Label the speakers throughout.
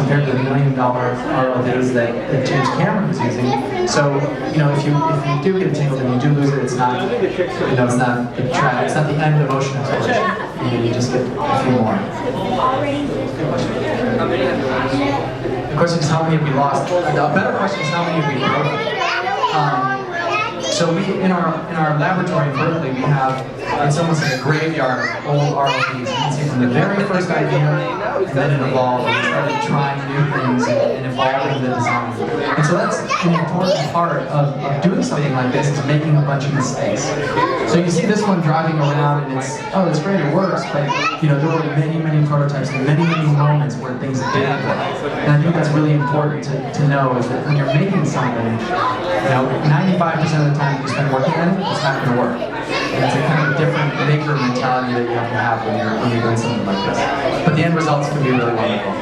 Speaker 1: compared to the $1 million ROVs that James Cameron was using. So, if you do get tangled and you do lose it, it's not, it's not the trap, it's not the end of ocean exploration. You just get a few more. The question is how many have we lost? The better question is how many have we broken? So in our laboratory in Berkeley, we have, it's almost like a graveyard of old ROVs. You can see from the very first idea, and then it evolved, and we started trying new things and evolving the design. And so that's an important part of doing something like this, is making a bunch of mistakes. So you see this one driving around, and it's great, it works, but there were many prototypes and many moments where things didn't work. And I think that's really important to know, is that when you're making something, 95% of the time you spend working on it, it's not going to work. And it's a kind of different maker mentality that you have to have when you're doing something like this. But the end results can be really wonderful.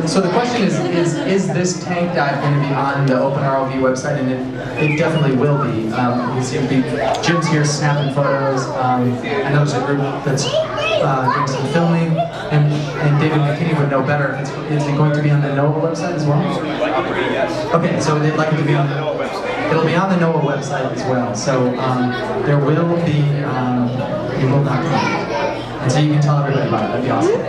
Speaker 1: So the question is this tank dive going to be on the OpenROV website? And it definitely will be. You can see Jim's here snapping photos. I know there's a group that's doing some filming, and David McKinney would know better. Is it going to be on the NOAA website as well? Okay, so they'd like it to be on the NOAA website. It'll be on the NOAA website as well. So there will be, you will not come. And so you can tell everybody about it. That'd be awesome.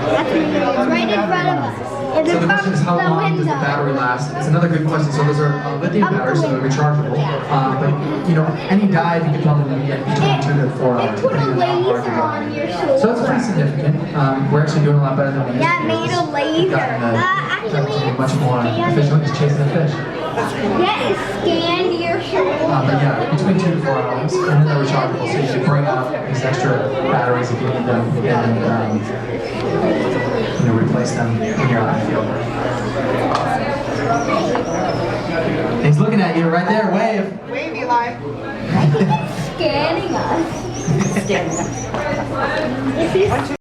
Speaker 2: It's right in front of us.
Speaker 1: So the question is, how long does the battery last? It's another good question. So those are lithium batteries, so they're rechargeable. But any dive you can probably get between 2 to 4 hours, depending on how hard you go. So it's pretty significant. We're actually doing a lot better than we used to.
Speaker 2: Yeah, made a laser.
Speaker 1: Actually, much more efficient, just chasing a fish.
Speaker 2: Yeah, it scanned your shoulder.
Speaker 1: But yeah, between 2 to 4 hours, and then they're rechargeable, so you can bring out these extra batteries if you need them, and replace them when you're on the field. He's looking at you right there. Wave.
Speaker 3: Wave, Eli.
Speaker 2: Scanning us.